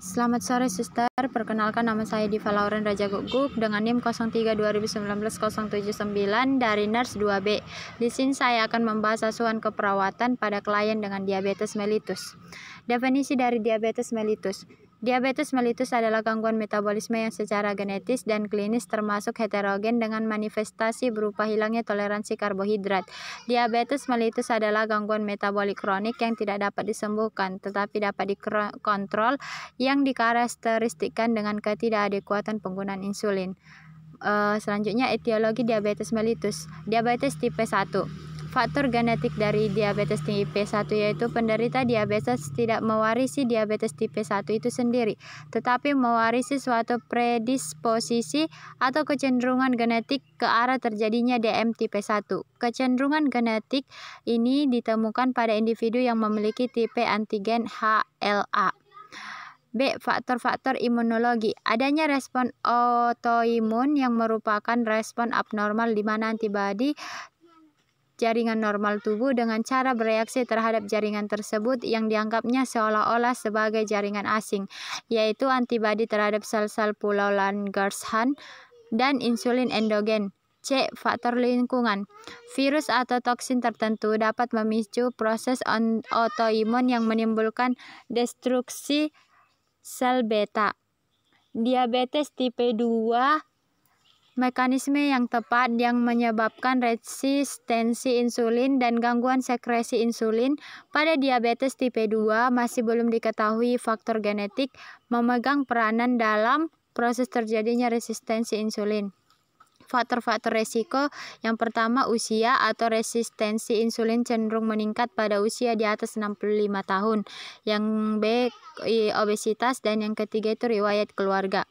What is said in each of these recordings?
Selamat sore suster, perkenalkan nama saya Diva Lauren Raja Guguk dengan NIM 03-2019-079 dari Nurse 2B. Di sini saya akan membahas asuhan keperawatan pada klien dengan diabetes mellitus. Definisi dari diabetes mellitus. Diabetes mellitus adalah gangguan metabolisme yang secara genetis dan klinis termasuk heterogen dengan manifestasi berupa hilangnya toleransi karbohidrat. Diabetes mellitus adalah gangguan metabolik kronik yang tidak dapat disembuhkan tetapi dapat dikontrol yang dikarakteristikkan dengan ketidakadekuatan penggunaan insulin. Selanjutnya etiologi diabetes mellitus. Diabetes tipe 1. Faktor genetik dari diabetes tipe 1 yaitu penderita diabetes tidak mewarisi diabetes tipe 1 itu sendiri, tetapi mewarisi suatu predisposisi atau kecenderungan genetik ke arah terjadinya DM tipe 1. Kecenderungan genetik ini ditemukan pada individu yang memiliki tipe antigen HLA. B. Faktor-faktor imunologi. Adanya respon autoimun yang merupakan respon abnormal di mana antibodi jaringan normal tubuh dengan cara bereaksi terhadap jaringan tersebut yang dianggapnya seolah-olah sebagai jaringan asing, yaitu antibodi terhadap sel-sel pulau Langerhans dan insulin endogen. C. Faktor lingkungan. Virus atau toksin tertentu dapat memicu proses autoimun yang menimbulkan destruksi sel beta. Diabetes tipe 2. Mekanisme yang tepat yang menyebabkan resistensi insulin dan gangguan sekresi insulin pada diabetes tipe 2 masih belum diketahui. Faktor genetik memegang peranan dalam proses terjadinya resistensi insulin. Faktor-faktor resiko. Yang pertama, usia atau resistensi insulin cenderung meningkat pada usia di atas 65 tahun. Yang B, obesitas, dan yang ketiga itu riwayat keluarga.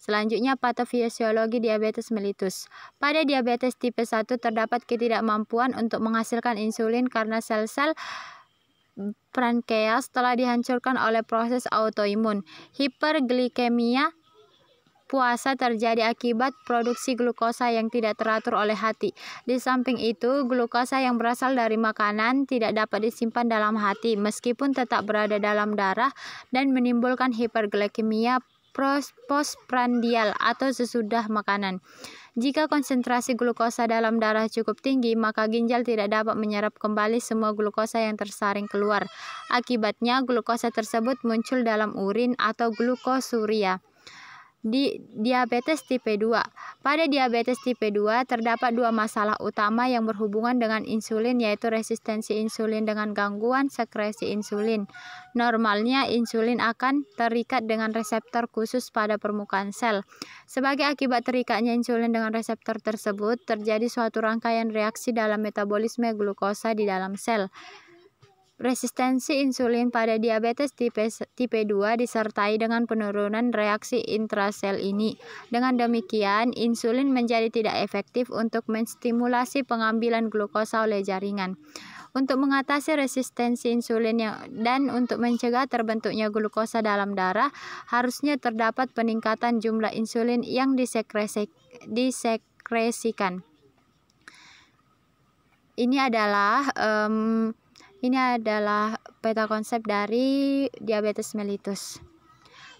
Selanjutnya, patofisiologi diabetes mellitus. Pada diabetes tipe 1 terdapat ketidakmampuan untuk menghasilkan insulin karena sel-sel pankreas telah dihancurkan oleh proses autoimun. Hiperglikemia puasa terjadi akibat produksi glukosa yang tidak teratur oleh hati. Di samping itu, glukosa yang berasal dari makanan tidak dapat disimpan dalam hati meskipun tetap berada dalam darah dan menimbulkan hiperglikemia postprandial atau sesudah makanan. Jika konsentrasi glukosa dalam darah cukup tinggi, maka ginjal tidak dapat menyerap kembali semua glukosa yang tersaring keluar. Akibatnya, glukosa tersebut muncul dalam urin atau glukosuria. Di diabetes tipe 2. Pada diabetes tipe 2 terdapat dua masalah utama yang berhubungan dengan insulin, yaitu resistensi insulin dengan gangguan sekresi insulin. Normalnya insulin akan terikat dengan reseptor khusus pada permukaan sel. Sebagai akibat terikatnya insulin dengan reseptor tersebut, terjadi suatu rangkaian reaksi dalam metabolisme glukosa di dalam sel. Resistensi insulin pada diabetes tipe 2 disertai dengan penurunan reaksi intrasel ini. Dengan demikian, insulin menjadi tidak efektif untuk menstimulasi pengambilan glukosa oleh jaringan. Untuk mengatasi resistensi insulin dan untuk mencegah terbentuknya glukosa dalam darah, harusnya terdapat peningkatan jumlah insulin yang disekresikan. Ini adalah peta konsep dari diabetes mellitus.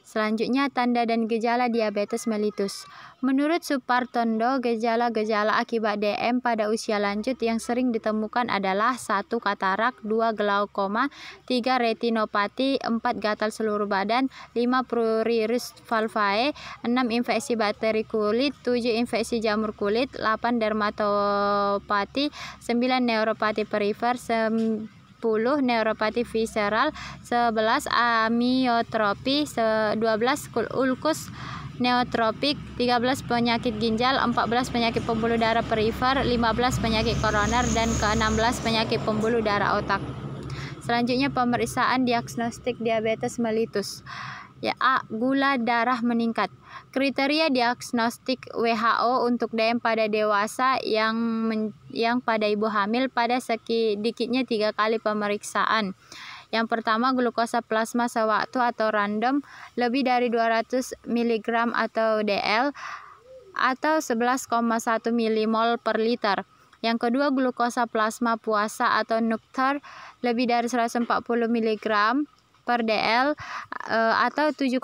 Selanjutnya, tanda dan gejala diabetes mellitus. Menurut Supartondo, gejala-gejala akibat DM pada usia lanjut yang sering ditemukan adalah 1. Katarak, 2. Glaukoma, 3. Retinopati, 4. Gatal seluruh badan, 5. Pruritus valvae, 6. Infeksi bakteri kulit, 7. Infeksi jamur kulit, 8. Dermatopati, 9. Neuropati perifer, 10. Neuropati visceral, 11. Amiotropi, 12. Ulkus neotropik, 13. Penyakit ginjal, 14. Penyakit pembuluh darah perifer, 15. Penyakit koroner, dan ke-16 penyakit pembuluh darah otak. Selanjutnya, pemeriksaan diagnostik diabetes mellitus. A. Gula darah meningkat. Kriteria diagnostik WHO untuk DM pada dewasa yang pada ibu hamil pada sedikitnya 3 kali pemeriksaan. Yang pertama, glukosa plasma sewaktu atau random lebih dari 200 mg atau dl atau 11,1 milimol per liter. Yang kedua, glukosa plasma puasa atau nocturne lebih dari 140 mg per dl atau 7,8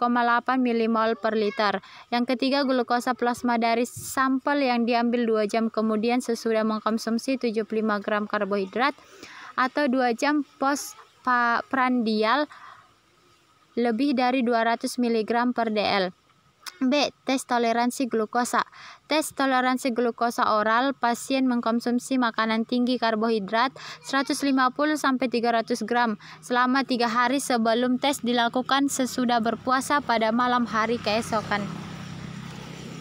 milimol per liter. Yang ketiga, glukosa plasma dari sampel yang diambil 2 jam kemudian sesudah mengkonsumsi 75 gram karbohidrat atau 2 jam postprandial lebih dari 200 mg per dl. B. Tes toleransi glukosa. Tes toleransi glukosa oral, pasien mengkonsumsi makanan tinggi karbohidrat 150-300 gram selama 3 hari sebelum tes dilakukan sesudah berpuasa pada malam hari keesokan.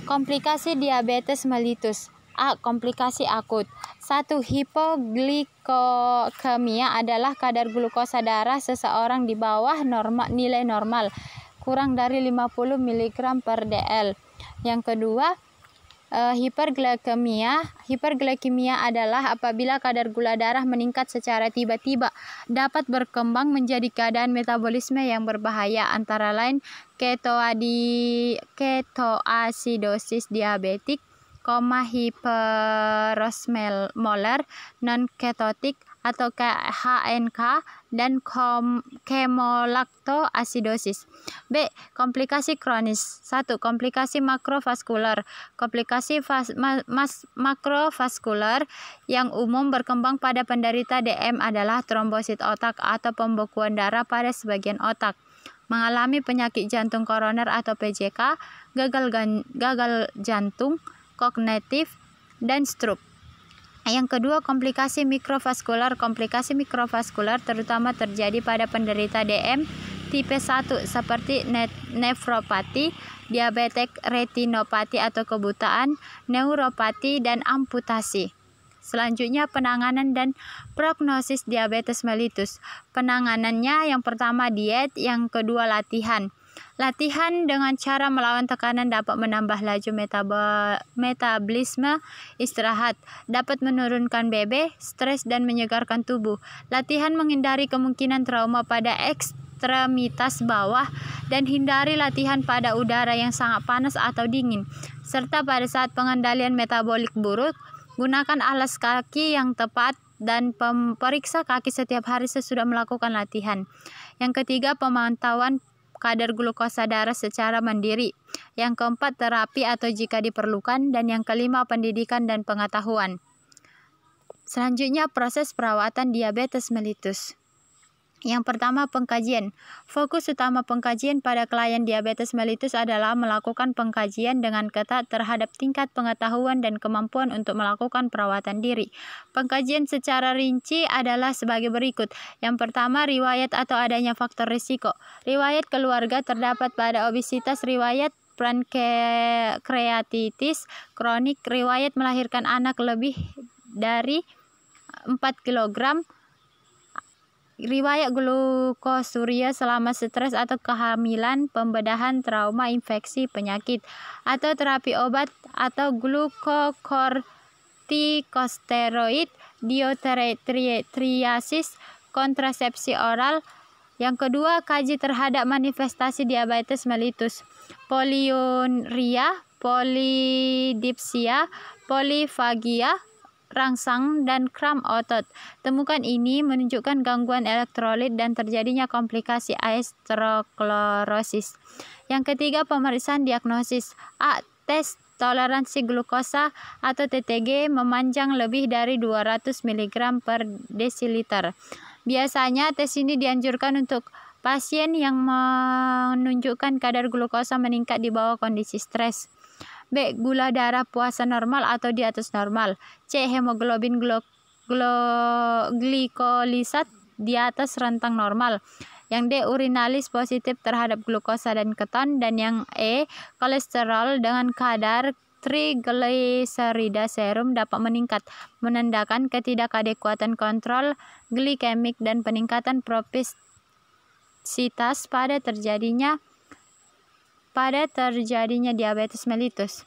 Komplikasi diabetes mellitus. A. Komplikasi akut. 1. Hipoglikemia adalah kadar glukosa darah seseorang di bawah nilai normal, kurang dari 50 mg per dl. Yang kedua, hiperglikemia adalah apabila kadar gula darah meningkat secara tiba-tiba, dapat berkembang menjadi keadaan metabolisme yang berbahaya, antara lain ketoasidosis diabetik, hiperosmolar non-ketotik atau HNK, dan kemolaktoasidosis. B. Komplikasi kronis. 1. Komplikasi makrovaskular. Komplikasi makrovaskular yang umum berkembang pada penderita DM adalah trombosit otak atau pembekuan darah pada sebagian otak, mengalami penyakit jantung koroner atau PJK, gagal jantung, kognitif, dan stroke. Yang kedua, komplikasi mikrovaskular. Komplikasi mikrovaskular terutama terjadi pada penderita DM tipe 1 seperti nefropati, diabetes retinopati atau kebutaan, neuropati, dan amputasi. Selanjutnya, penanganan dan prognosis diabetes mellitus. Penanganannya yang pertama diet, yang kedua latihan. Latihan dengan cara melawan tekanan dapat menambah laju metabolisme, istirahat dapat menurunkan BB, stres, dan menyegarkan tubuh. Latihan menghindari kemungkinan trauma pada ekstremitas bawah dan hindari latihan pada udara yang sangat panas atau dingin. Serta pada saat pengendalian metabolik buruk, gunakan alas kaki yang tepat dan periksa kaki setiap hari sesudah melakukan latihan. Yang ketiga, pemantauan kadar glukosa darah secara mandiri. Yang keempat, terapi atau jika diperlukan. Dan yang kelima, pendidikan dan pengetahuan. Selanjutnya, proses perawatan diabetes mellitus. Yang pertama, pengkajian. Fokus utama pengkajian pada klien diabetes mellitus adalah melakukan pengkajian dengan ketat terhadap tingkat pengetahuan dan kemampuan untuk melakukan perawatan diri. Pengkajian secara rinci adalah sebagai berikut. Yang pertama, riwayat atau adanya faktor risiko. Riwayat keluarga terdapat pada obesitas, riwayat pankreatitis kronik, riwayat melahirkan anak lebih dari 4 kg, riwayat glukosuria selama stres atau kehamilan, pembedahan, trauma, infeksi, penyakit, atau terapi obat atau glukokortikosteroid, diotriasis, kontrasepsi oral. Yang kedua, kaji terhadap manifestasi diabetes mellitus, poliuria, polidipsia, polifagia, rangsang, dan kram otot. Temukan ini menunjukkan gangguan elektrolit dan terjadinya komplikasi aterosklerosis. Yang ketiga, pemeriksaan diagnosis. A. Tes toleransi glukosa atau TTG memanjang lebih dari 200 mg per desiliter. Biasanya tes ini dianjurkan untuk pasien yang menunjukkan kadar glukosa meningkat di bawah kondisi stres. B. Gula darah puasa normal atau di atas normal. C. Hemoglobin glikolisat di atas rentang normal. Yang D. Urinalis positif terhadap glukosa dan keton. Dan yang E. Kolesterol dengan kadar trigliserida serum dapat meningkat, menandakan ketidakadekuatan kontrol glikemik dan peningkatan propisitas pada terjadinya diabetes mellitus.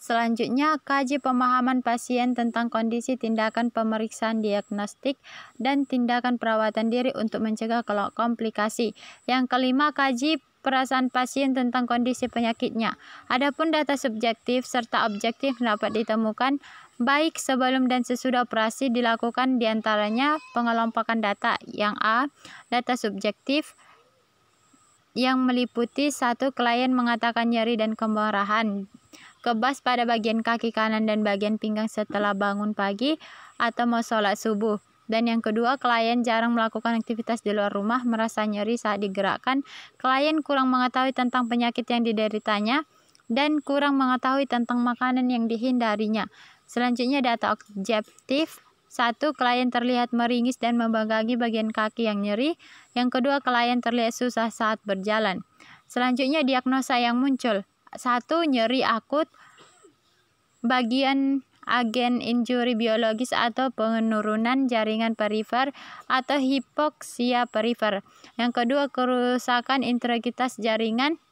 Selanjutnya, kaji pemahaman pasien tentang kondisi, tindakan pemeriksaan diagnostik, dan tindakan perawatan diri untuk mencegah komplikasi. Yang kelima, kaji perasaan pasien tentang kondisi penyakitnya. Adapun data subjektif serta objektif dapat ditemukan baik sebelum dan sesudah operasi dilakukan diantaranya pengelompokan data. Yang A, data subjektif yang meliputi 1. Klien mengatakan nyeri dan kemarahan, kebas pada bagian kaki kanan dan bagian pinggang setelah bangun pagi atau mau sholat subuh. Dan yang kedua, klien jarang melakukan aktivitas di luar rumah, merasa nyeri saat digerakkan, klien kurang mengetahui tentang penyakit yang dideritanya, dan kurang mengetahui tentang makanan yang dihindarinya. Selanjutnya data objektif. 1. Klien terlihat meringis dan membenggangi bagian kaki yang nyeri. Yang kedua, klien terlihat susah saat berjalan. Selanjutnya diagnosa yang muncul. 1. Nyeri akut bagian agen injuri biologis atau penurunan jaringan perifer atau hipoksia perifer. Yang kedua, kerusakan integritas jaringan.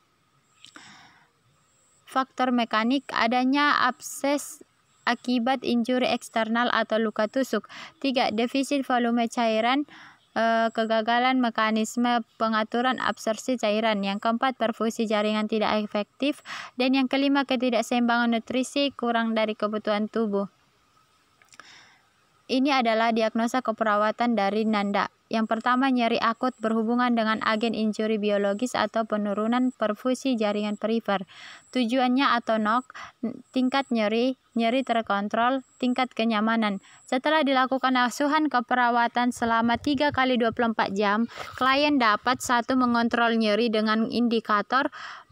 Faktor mekanik, adanya abses akibat injuri eksternal atau luka tusuk. 3. Defisit volume cairan, kegagalan mekanisme pengaturan absorpsi cairan. Yang keempat, perfusi jaringan tidak efektif. Dan yang kelima, ketidakseimbangan nutrisi, kurang dari kebutuhan tubuh. Ini adalah diagnosa keperawatan dari Nanda. Yang pertama, nyeri akut berhubungan dengan agen injuri biologis atau penurunan perfusi jaringan perifer. Tujuannya atau NOC, tingkat nyeri, nyeri terkontrol, tingkat kenyamanan. Setelah dilakukan asuhan keperawatan selama 3 kali 24 jam, klien dapat 1. Mengontrol nyeri dengan indikator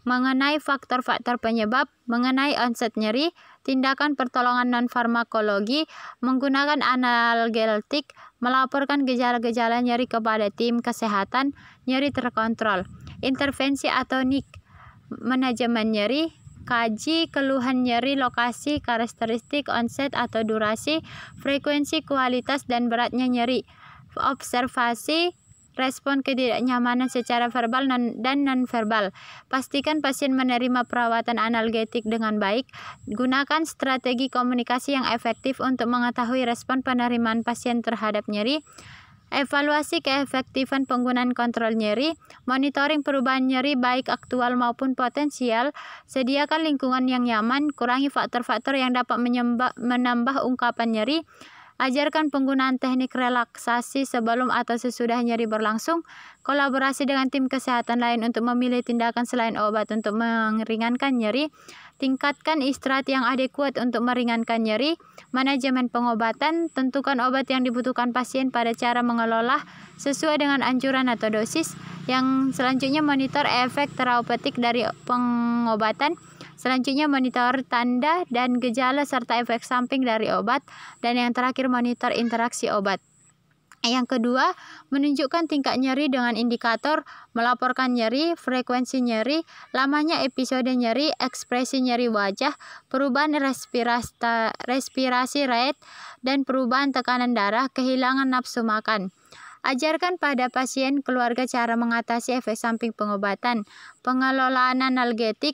mengenai faktor-faktor penyebab, mengenai onset nyeri, tindakan pertolongan non-farmakologi, menggunakan analgetik, melaporkan gejala-gejala nyeri kepada tim kesehatan, nyeri terkontrol, intervensi atau NIC, manajemen nyeri, kaji keluhan nyeri, lokasi, karakteristik, onset atau durasi, frekuensi, kualitas, dan beratnya nyeri, observasi, respon ketidaknyamanan secara verbal dan non-verbal. Pastikan pasien menerima perawatan analgetik dengan baik. Gunakan strategi komunikasi yang efektif untuk mengetahui respon penerimaan pasien terhadap nyeri. Evaluasi keefektifan penggunaan kontrol nyeri. Monitoring perubahan nyeri baik aktual maupun potensial. Sediakan lingkungan yang nyaman. Kurangi faktor-faktor yang dapat menambah ungkapan nyeri. Ajarkan penggunaan teknik relaksasi sebelum atau sesudah nyeri berlangsung. Kolaborasi dengan tim kesehatan lain untuk memilih tindakan selain obat untuk meringankan nyeri. Tingkatkan istirahat yang adekuat untuk meringankan nyeri. Manajemen pengobatan, tentukan obat yang dibutuhkan pasien pada cara mengelola sesuai dengan anjuran atau dosis. Yang selanjutnya, monitor efek terapeutik dari pengobatan. Selanjutnya, monitor tanda dan gejala serta efek samping dari obat. Dan yang terakhir, monitor interaksi obat. Yang kedua, menunjukkan tingkat nyeri dengan indikator, melaporkan nyeri, frekuensi nyeri, lamanya episode nyeri, ekspresi nyeri wajah, perubahan respirasi rate, dan perubahan tekanan darah, kehilangan nafsu makan. Ajarkan pada pasien keluarga cara mengatasi efek samping pengobatan, pengelolaan analgetik,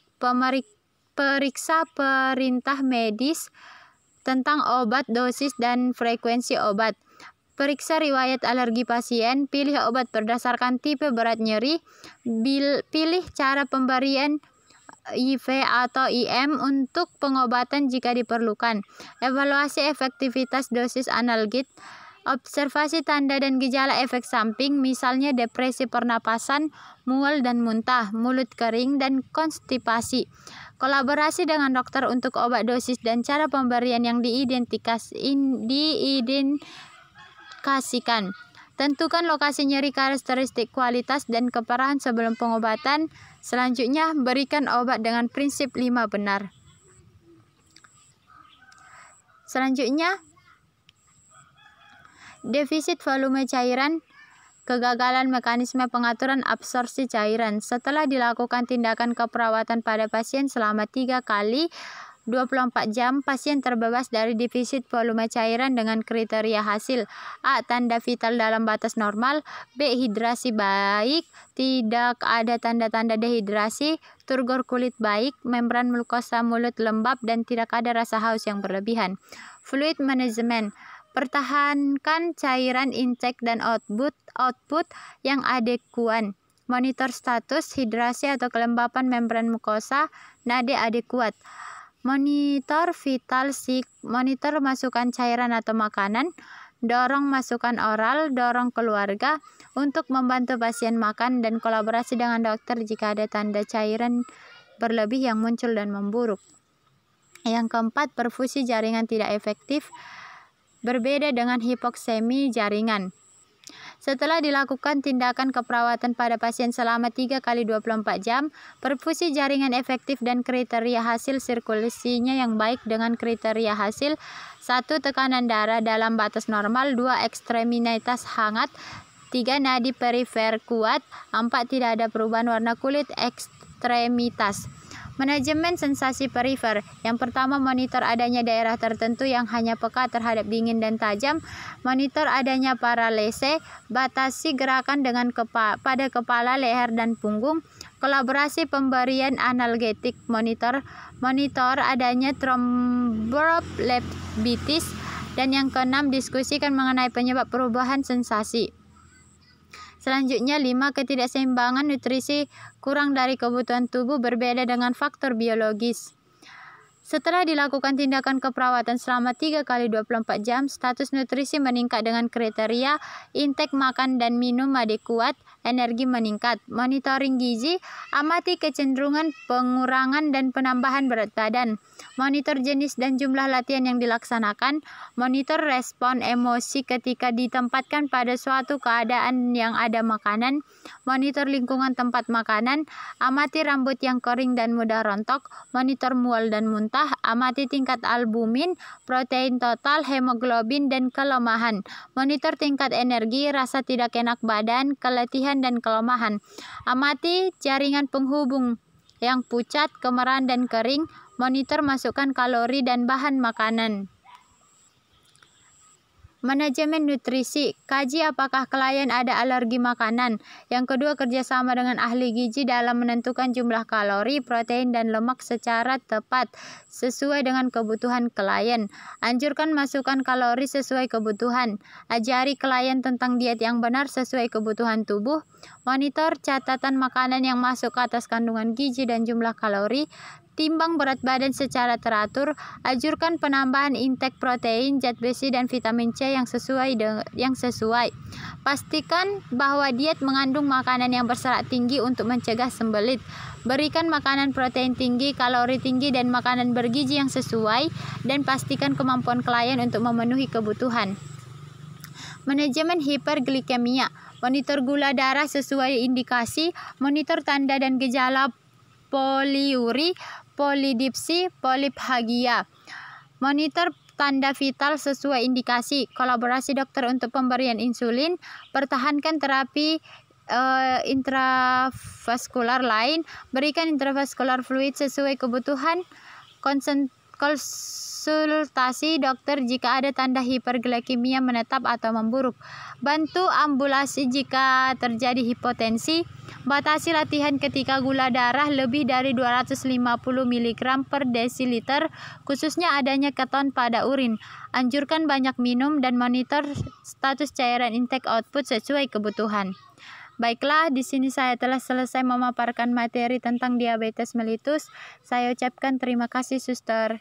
periksa perintah medis tentang obat, dosis, dan frekuensi obat. Periksa riwayat alergi pasien, pilih obat berdasarkan tipe berat nyeri, pilih cara pemberian IV atau IM untuk pengobatan jika diperlukan. Evaluasi efektivitas dosis analgik. Observasi tanda dan gejala efek samping, misalnya depresi pernapasan, mual dan muntah, mulut kering, dan konstipasi. Kolaborasi dengan dokter untuk obat, dosis, dan cara pemberian yang diindikasikan. Tentukan lokasi nyeri, karakteristik, kualitas, dan keparahan sebelum pengobatan. Selanjutnya, berikan obat dengan prinsip 5 benar. Selanjutnya, defisit volume cairan, kegagalan mekanisme pengaturan absorpsi cairan. Setelah dilakukan tindakan keperawatan pada pasien selama 3 kali 24 jam, pasien terbebas dari defisit volume cairan dengan kriteria hasil. A. Tanda vital dalam batas normal. B. Hidrasi baik, tidak ada tanda-tanda dehidrasi. Turgor kulit baik, membran mukosa mulut lembab, dan tidak ada rasa haus yang berlebihan. Fluid management, pertahankan cairan intake dan output yang adekuan. Monitor status hidrasi atau kelembapan membran mukosa, nade adekuat. Monitor vital sign, monitor masukan cairan atau makanan, dorong masukan oral, dorong keluarga untuk membantu pasien makan, dan kolaborasi dengan dokter jika ada tanda cairan berlebih yang muncul dan memburuk. Yang keempat, perfusi jaringan tidak efektif, berbeda dengan hipoksemi jaringan. Setelah dilakukan tindakan keperawatan pada pasien selama 3 kali 24 jam, perfusi jaringan efektif dan kriteria hasil sirkulasinya yang baik dengan kriteria hasil: 1. Tekanan darah dalam batas normal, 2. Ekstremitas hangat, 3. Nadi perifer kuat, 4. Tidak ada perubahan warna kulit ekstremitas. Manajemen sensasi perifer. Yang pertama, monitor adanya daerah tertentu yang hanya peka terhadap dingin dan tajam. Monitor adanya paralese, batasi gerakan dengan pada kepala, leher, dan punggung. Kolaborasi pemberian analgetik. Monitor adanya tromboflebitis. Dan yang keenam, diskusikan mengenai penyebab perubahan sensasi. Selanjutnya 5. Ketidakseimbangan nutrisi, kurang dari kebutuhan tubuh, berbeda dengan faktor biologis. Setelah dilakukan tindakan keperawatan selama 3 kali 24 jam, status nutrisi meningkat dengan kriteria intake makan dan minum adekuat, energi meningkat. Monitoring gizi, amati kecenderungan pengurangan dan penambahan berat badan. Monitor jenis dan jumlah latihan yang dilaksanakan. Monitor respon emosi ketika ditempatkan pada suatu keadaan yang ada makanan. Monitor lingkungan tempat makanan. Amati rambut yang kering dan mudah rontok. Monitor mual dan muntah. Amati tingkat albumin, protein total, hemoglobin, dan kelemahan. Monitor tingkat energi, rasa tidak enak badan, keletihan, dan kelemahan. Amati jaringan penghubung yang pucat, kemerahan, dan kering. Monitor masukan kalori dan bahan makanan. Manajemen nutrisi, kaji apakah klien ada alergi makanan. Yang kedua, kerjasama dengan ahli gizi dalam menentukan jumlah kalori, protein, dan lemak secara tepat sesuai dengan kebutuhan klien. Anjurkan masukan kalori sesuai kebutuhan. Ajari klien tentang diet yang benar sesuai kebutuhan tubuh. Monitor catatan makanan yang masuk ke atas kandungan gizi dan jumlah kalori. Timbang berat badan secara teratur. Anjurkan penambahan intake protein, zat besi, dan vitamin C yang sesuai. Pastikan bahwa diet mengandung makanan yang berserat tinggi untuk mencegah sembelit. Berikan makanan protein tinggi, kalori tinggi, dan makanan bergizi yang sesuai, dan pastikan kemampuan klien untuk memenuhi kebutuhan. Manajemen hiperglikemia, monitor gula darah sesuai indikasi. Monitor tanda dan gejala poliuri, polidipsi, poliphagia. Monitor tanda vital sesuai indikasi. Kolaborasi dokter untuk pemberian insulin. Pertahankan terapi intravaskular lain. Berikan intravaskular fluid sesuai kebutuhan. Konsultasi dokter jika ada tanda hiperglikemia menetap atau memburuk. Bantu ambulasi jika terjadi hipotensi. Batasi latihan ketika gula darah lebih dari 250 mg per desiliter, khususnya adanya keton pada urin. Anjurkan banyak minum dan monitor status cairan intake output sesuai kebutuhan. Baiklah, di sini saya telah selesai memaparkan materi tentang diabetes mellitus. Saya ucapkan terima kasih, Suster.